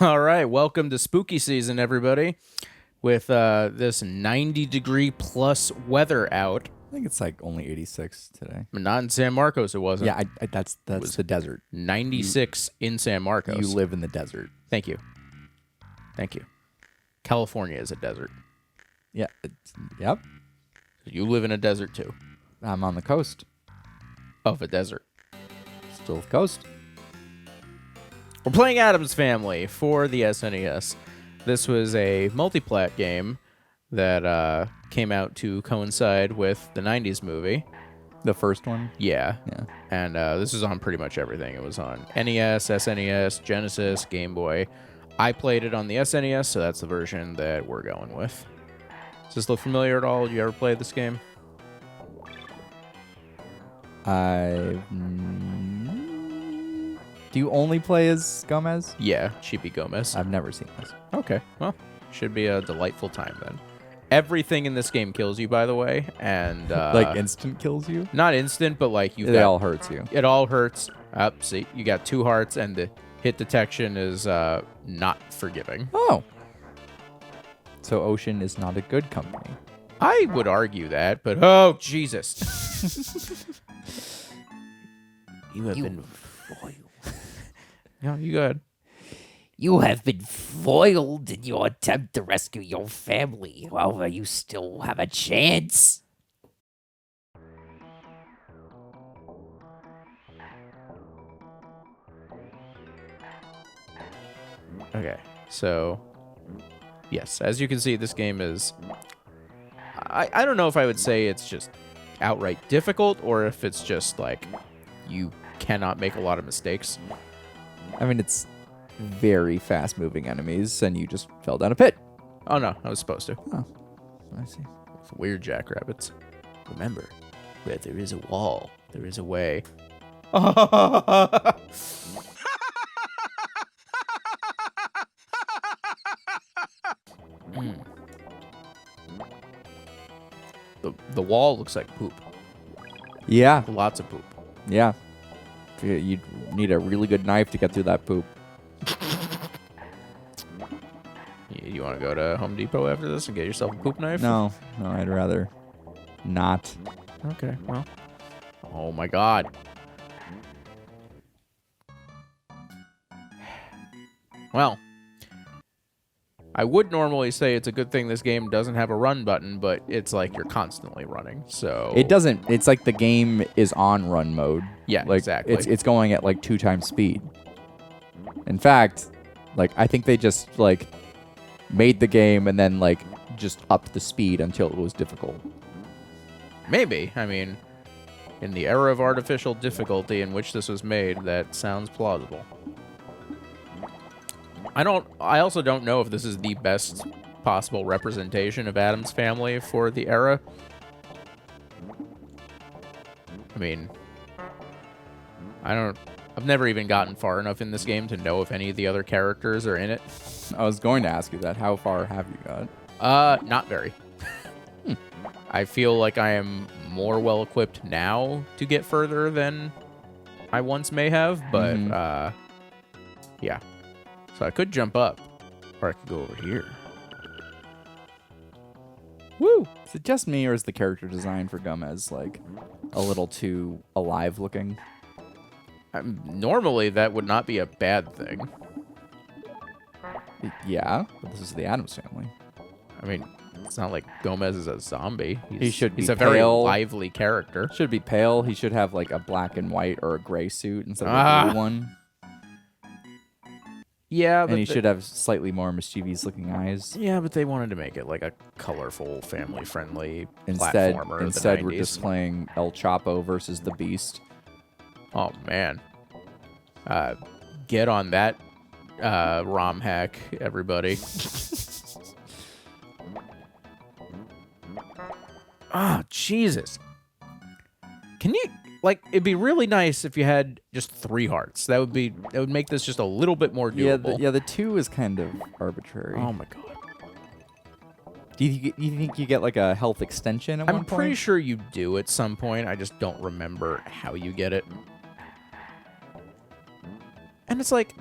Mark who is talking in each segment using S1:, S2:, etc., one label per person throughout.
S1: All right, welcome to spooky season, everybody. With this 90-degree plus weather out.
S2: I think it's like only 86 today.
S1: But not in San Marcos, it wasn't.
S2: Yeah, that's the desert.
S1: 96 in San Marcos.
S2: You live in the desert.
S1: Thank you. Thank you. California is a desert.
S2: Yeah. Yep.
S1: You live in a desert, too.
S2: I'm on the coast.
S1: Of a desert.
S2: Still the coast.
S1: We're playing Addams Family for the SNES. This was a multi-plat game that came out to coincide with the 90s movie.
S2: The first one?
S1: Yeah.
S2: Yeah.
S1: And this was on pretty much everything. It was on NES, SNES, Genesis, Game Boy. I played it on the SNES, so that's the version that we're going with. Does this look familiar at all? Did you ever play this game?
S2: Do you only play as Gomez?
S1: Yeah, Chippy Gomez.
S2: I've never seen this.
S1: Okay, well, should be a delightful time then. Everything in this game kills you, by the way, and
S2: like instant kills you?
S1: not instant, but like
S2: It all hurts you.
S1: It all hurts. See, you got 2 hearts, and the hit detection is not forgiving.
S2: Oh. So Ocean is not a good company.
S1: I would argue that, but oh Jesus! You have been foiled. No, you good.
S3: You have been foiled in your attempt to rescue your family. However, you still have a chance.
S1: Okay, so yes, as you can see, this game is. I don't know if I would say it's just outright difficult or if it's just like you cannot make a lot of mistakes.
S2: I mean, it's very fast-moving enemies, and you just fell down a pit.
S1: Oh no, I was supposed to.
S2: Oh, I see.
S1: It's weird jackrabbits. Remember, where there is a wall, there is a way. The wall looks like poop.
S2: Yeah,
S1: Lots of poop.
S2: yeah. You'd need a really good knife to get through that poop.
S1: You want to go to Home Depot after this and get yourself a poop knife?
S2: No, I'd rather not.
S1: Okay, well. Oh my god. Well, I would normally say it's a good thing this game doesn't have a run button, but it's like you're constantly running, so...
S2: It doesn't. It's like the game is on run mode.
S1: Yeah,
S2: like,
S1: exactly.
S2: It's going at like 2 times speed. In fact, like I think they just like made the game and then like just upped the speed until it was difficult. Maybe.
S1: I mean, in the era of artificial difficulty in which this was made, that sounds plausible. I also don't know if this is the best possible representation of Addams Family for the era. I mean, I've never even gotten far enough in this game to know if any of the other characters are in it.
S2: I was going to ask you that. How far have you got?
S1: Not very. I feel like I am more well equipped now to get further than I once may have, but yeah. So I could jump up, or I could go over here.
S2: Woo! Is it just me, or is the character design for Gomez like a little too alive looking?
S1: Normally, that would not be a bad thing.
S2: Yeah, but this is the Addams Family.
S1: I mean, it's not like Gomez is a zombie. He's
S2: should be
S1: a very
S2: pale.
S1: lively character.
S2: Should be pale. He should have like a black and white or a gray suit instead of a blue one.
S1: Yeah, but
S2: And he should have slightly more mischievous looking eyes.
S1: Yeah, but they wanted to make it like a colorful, family-friendly
S2: Instead,
S1: platformer.
S2: instead
S1: of the
S2: we're
S1: 90s.
S2: just playing El Chapo versus the Beast.
S1: Oh man, get on that ROM hack, everybody. Oh, Jesus. Can you, like, it'd be really nice if you had just 3 hearts. That would make this just a little bit more doable.
S2: Yeah, the 2 is kind of arbitrary.
S1: Oh my god.
S2: Do you think you get like a health extension at one
S1: I'm
S2: point?
S1: pretty sure you do at some point. I just don't remember how you get it. And it's like,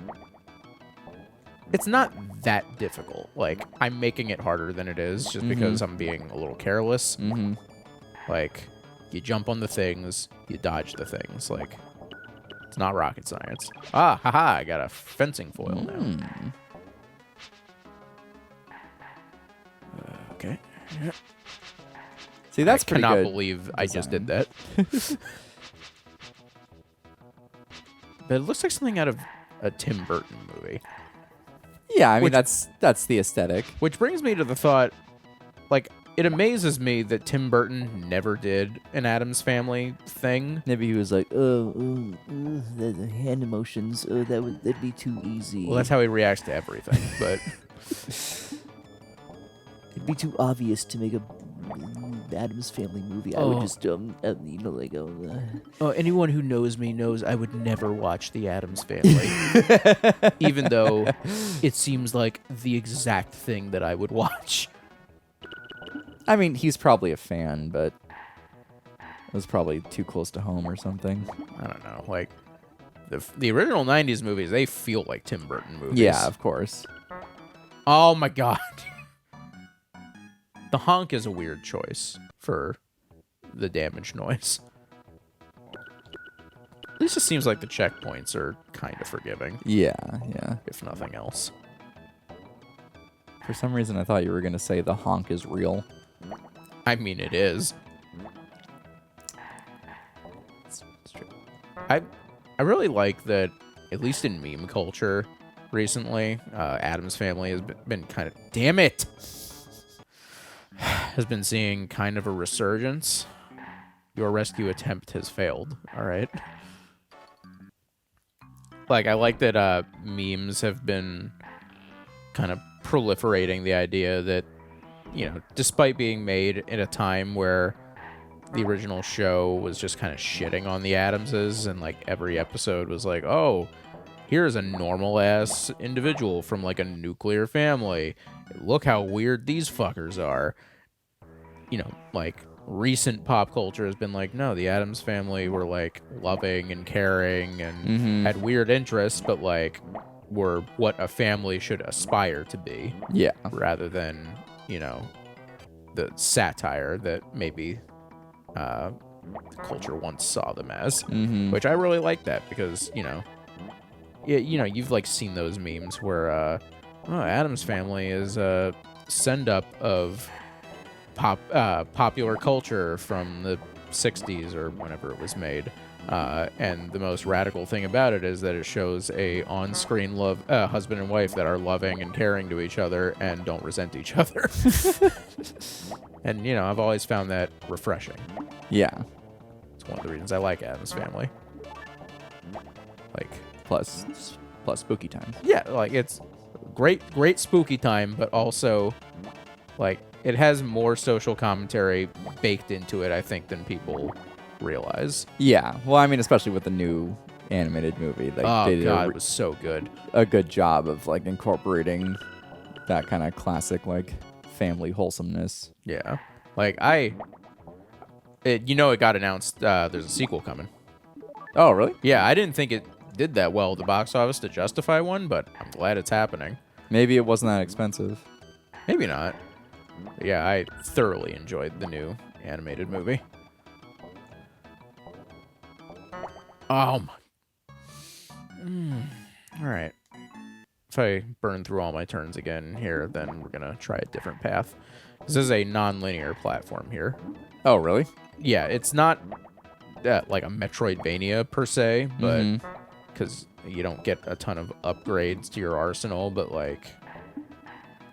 S1: it's not that difficult. Like, I'm making it harder than it is just because I'm being a little careless. Like, you jump on the things, you dodge the things. Like, it's not rocket science. Ah, haha, I got a fencing foil now. Okay.
S2: See, that's
S1: I
S2: pretty
S1: cannot
S2: good
S1: believe I just did
S2: design.
S1: that. But it looks like something out of a Tim Burton movie.
S2: Yeah, I mean,
S1: Which-
S2: that's the aesthetic.
S1: Which brings me to the thought, like, it amazes me that Tim Burton never did an Addams Family thing.
S2: Maybe he was like,
S3: The hand emotions. That'd be too easy.
S1: Well, that's how he reacts to everything. But
S3: It'd be too obvious to make a Addams Family movie. I would just
S1: anyone who knows me knows I would never watch the Addams Family, even though it seems like the exact thing that I would watch.
S2: I mean, he's probably a fan, but it was probably too close to home or something.
S1: I don't know, like the original '90s movies, they feel like Tim Burton movies.
S2: Yeah, of course.
S1: Oh my god. The honk is a weird choice for the damage noise. At least it seems like the checkpoints are kind of forgiving,
S2: Yeah.
S1: if nothing else.
S2: For some reason, I thought you were going to say the honk is real.
S1: I mean, it is.
S2: It's true.
S1: I really like that, at least in meme culture recently, Addams Family has been kind of... Damn it! Has been seeing kind of a resurgence. Your rescue attempt has failed, all right? Like, I like that memes have been kind of proliferating the idea that, you know, despite being made in a time where the original show was just kind of shitting on the Addamses, and, like, every episode was like, oh, here's a normal-ass individual from, like, a nuclear family. Look how weird these fuckers are. You know, like, recent pop culture has been like, no, the Addams Family were, like, loving and caring and had weird interests, but, like, were what a family should aspire to be.
S2: Yeah.
S1: Rather than, you know, the satire that maybe the culture once saw them as. Which I really like that because, you know, you've, like, seen those memes where, Addams Family is a send-up of popular culture from the 60s or whenever it was made. And the most radical thing about it is that it shows a on-screen husband and wife that are loving and caring to each other and don't resent each other. And, you know, I've always found that refreshing.
S2: Yeah.
S1: It's one of the reasons I like Addams Family. Like,
S2: Plus spooky time.
S1: yeah, like, it's great spooky time, but also, like, it has more social commentary baked into it, I think, than people realize.
S2: Yeah. Well, I mean, especially with the new animated movie. Like, they
S1: Oh,
S2: did
S1: God, it was so good.
S2: a good job of, like, incorporating that kind of classic, like, family wholesomeness.
S1: Yeah. Like, it got announced there's a sequel coming.
S2: Oh, really?
S1: Yeah, I didn't think it did that well at the box office to justify one, but I'm glad it's happening.
S2: Maybe it wasn't that expensive.
S1: Maybe not. But yeah, I thoroughly enjoyed the new animated movie. Oh my. All right. If I burn through all my turns again here, then we're going to try a different path. This is a non-linear platform here.
S2: Oh, really?
S1: Yeah, it's not like a Metroidvania per se, but because you don't get a ton of upgrades to your arsenal, but, like,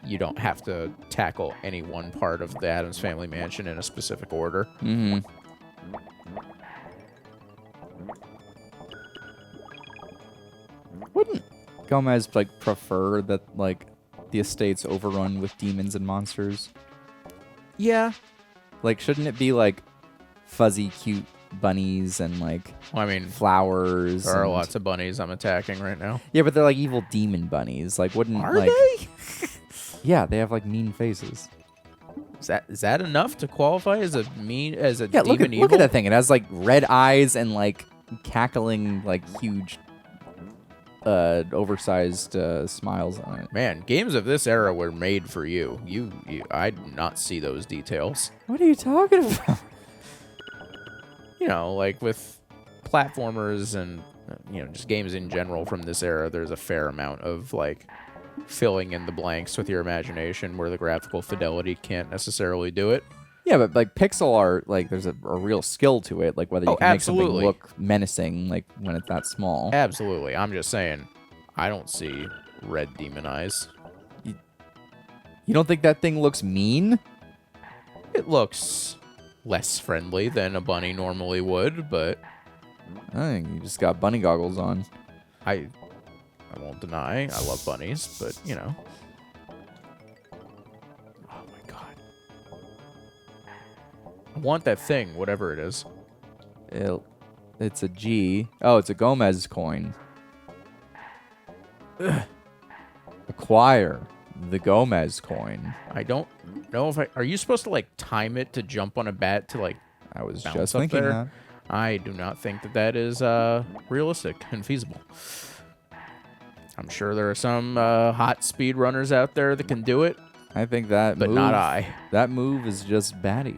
S1: you don't have to tackle any one part of the Addams Family Mansion in a specific order.
S2: Wouldn't Gomez, like, prefer that, like, the estate's overrun with demons and monsters?
S1: Yeah.
S2: Like, shouldn't it be, like, fuzzy, cute bunnies and, like,
S1: Well, I mean,
S2: flowers?
S1: there are
S2: and-
S1: lots of bunnies I'm attacking right now.
S2: Yeah, but they're, like, evil demon bunnies. Like, wouldn't,
S1: Are
S2: like...
S1: they?
S2: Yeah, they have, like, mean faces.
S1: Is that enough to qualify as a
S2: Yeah,
S1: demon evil?
S2: look at that thing. It has, like, red eyes and, like, cackling, like, huge oversized smiles on it.
S1: Man, games of this era were made for you. I do not see those details.
S2: What are you talking about?
S1: You know, like with platformers and just games in general from this era, there's a fair amount of like filling in the blanks with your imagination where the graphical fidelity can't necessarily do it.
S2: Yeah, but like pixel art, like there's a real skill to it, like whether you can make something look menacing, like when it's that small.
S1: Absolutely. I'm just saying, I don't see red demon eyes.
S2: You don't think that thing looks mean?
S1: It looks less friendly than a bunny normally would, but
S2: I think you just got bunny goggles on.
S1: I won't deny I love bunnies, but Oh my god. I want that thing, whatever it is.
S2: It's a G. Oh, it's a Gomez coin. Acquire the Gomez coin.
S1: I don't know if are you supposed to like time it to jump on a bat to like
S2: I was
S1: bounce
S2: just
S1: up
S2: thinking
S1: there?
S2: that.
S1: I do not think that is realistic and feasible. I'm sure there are some hot speed runners out there that can do it,
S2: I think that
S1: but
S2: move,
S1: not I.
S2: That move is just batty.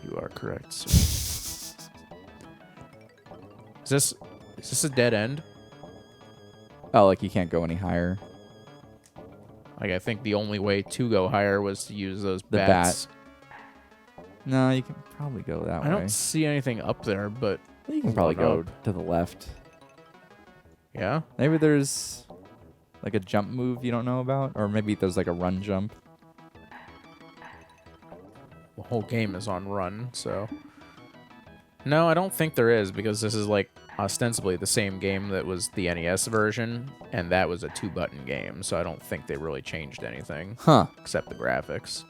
S1: You are correct, sir. Is this a dead end?
S2: Oh, like you can't go any higher.
S1: Like I think the only way to go higher was to use those
S2: The
S1: bats.
S2: No, you can probably go that way.
S1: I don't see anything up there, but
S2: You can probably go
S1: up.
S2: to the left.
S1: Yeah.
S2: Maybe there's like a jump move you don't know about, or maybe there's like a run jump.
S1: The whole game is on run, so no, I don't think there is, because this is like ostensibly the same game that was the NES version, and that was a 2-button game, so I don't think they really changed anything.
S2: Huh.
S1: Except the graphics.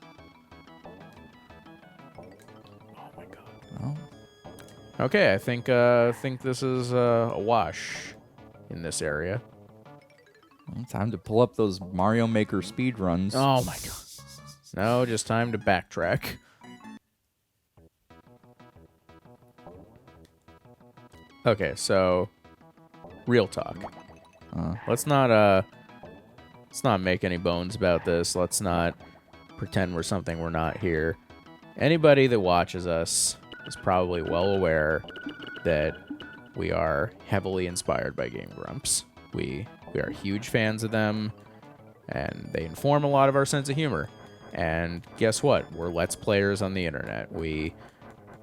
S1: Oh my god.
S2: Oh.
S1: Okay, I think this is a wash in this area.
S2: Well, time to pull up those Mario Maker speed runs.
S1: Oh my god. No, just time to backtrack. Okay, so real talk. Let's not make any bones about this. Let's not pretend we're something we're not here. Anybody that watches us is probably well aware that we are heavily inspired by Game Grumps. We are huge fans of them, and they inform a lot of our sense of humor. And guess what? We're Let's Players on the internet. We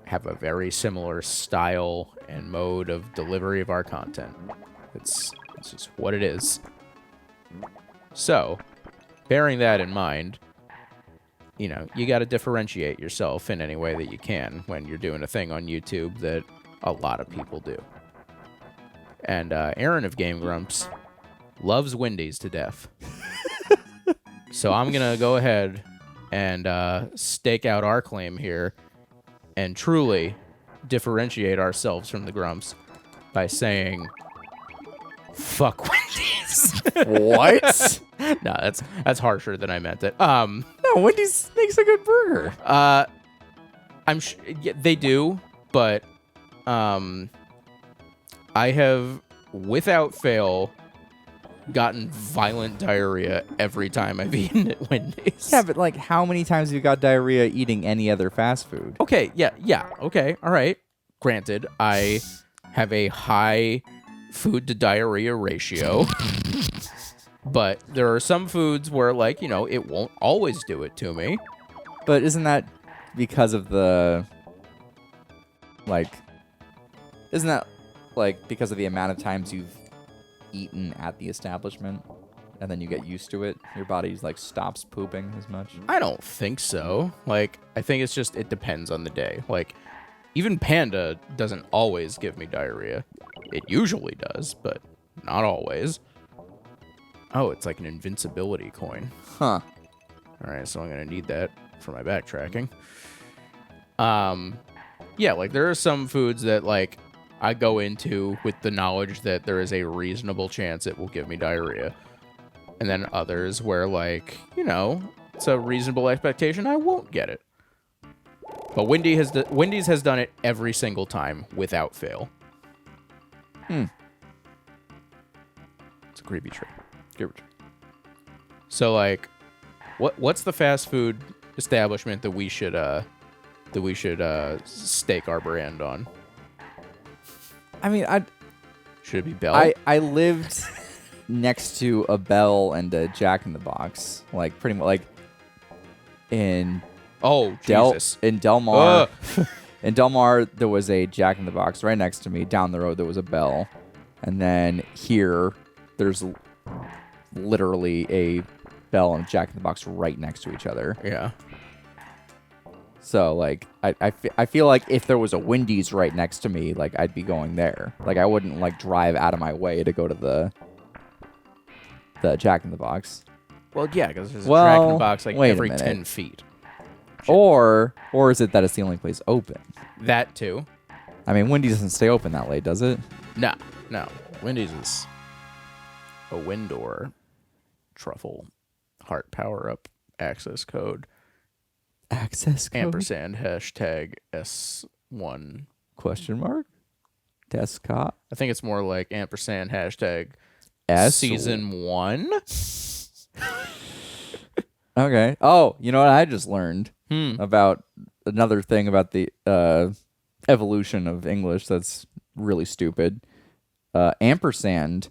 S1: have a very similar style and mode of delivery of our content. It's just what it is. So, bearing that in mind, you got to differentiate yourself in any way that you can when you're doing a thing on YouTube that a lot of people do. And Aaron of Game Grumps loves Wendy's to death. So I'm going to go ahead and stake out our claim here and truly differentiate ourselves from the Grumps by saying, fuck Wendy's.
S2: What?
S1: No, that's harsher than I meant it.
S2: No, Wendy's makes a good burger.
S1: They do, but I have, without fail, gotten violent diarrhea every time I've eaten at Wendy's.
S2: Yeah, but like, how many times have you got diarrhea eating any other fast food?
S1: Okay, yeah, okay, all right. Granted, I have a high food to diarrhea ratio, but there are some foods where, like, it won't always do it to me.
S2: But isn't that because of the, because of the amount of times you've eaten at the establishment, and then you get used to it? Your body stops pooping as much?
S1: I don't think so. I think it's just, it depends on the day. Even Panda doesn't always give me diarrhea. It usually does, but not always. Oh, it's like an invincibility coin.
S2: Huh.
S1: All right, so I'm going to need that for my backtracking. Yeah, there are some foods that, I go into with the knowledge that there is a reasonable chance it will give me diarrhea. And then others where, it's a reasonable expectation I won't get it. But Wendy's has done it every single time without fail.
S2: Hmm.
S1: It's a creepy trick. So like, what's the fast food establishment that we should stake our brand on?
S2: I mean,
S1: Should it be Bell?
S2: I lived next to a Bell and a Jack in the Box, like pretty much like in
S1: Jesus.
S2: in Del Mar. In Del Mar, there was a Jack in the Box right next to me. Down the road, there was a Bell, and then here, there's literally a Bell and Jack in the Box right next to each other.
S1: Yeah.
S2: So like, I feel like if there was a Wendy's right next to me, like I'd be going there. Like I wouldn't like drive out of my way to go to the Jack in the Box.
S1: Well, yeah, because there's a Jack in the Box like
S2: wait a
S1: every
S2: minute.
S1: 10 feet.
S2: Or is it that it's the only place open?
S1: That too.
S2: I mean, Wendy's doesn't stay open that late, does it?
S1: No. Wendy's is a Windor truffle heart power up access code.
S2: Access code?
S1: Ampersand hashtag S1.
S2: Question mark? Desktop?
S1: I think it's more like ampersand hashtag
S2: S
S1: season 1.
S2: Okay. Oh, you know what I just learned about another thing about the evolution of English that's really stupid. Ampersand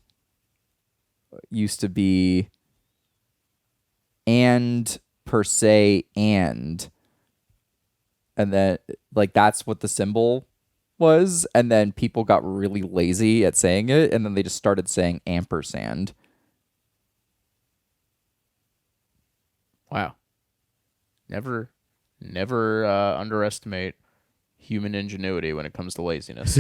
S2: used to be and per se and then like that's what the symbol was, and then people got really lazy at saying it, and then they just started saying ampersand.
S1: Wow. Never underestimate human ingenuity when it comes to laziness.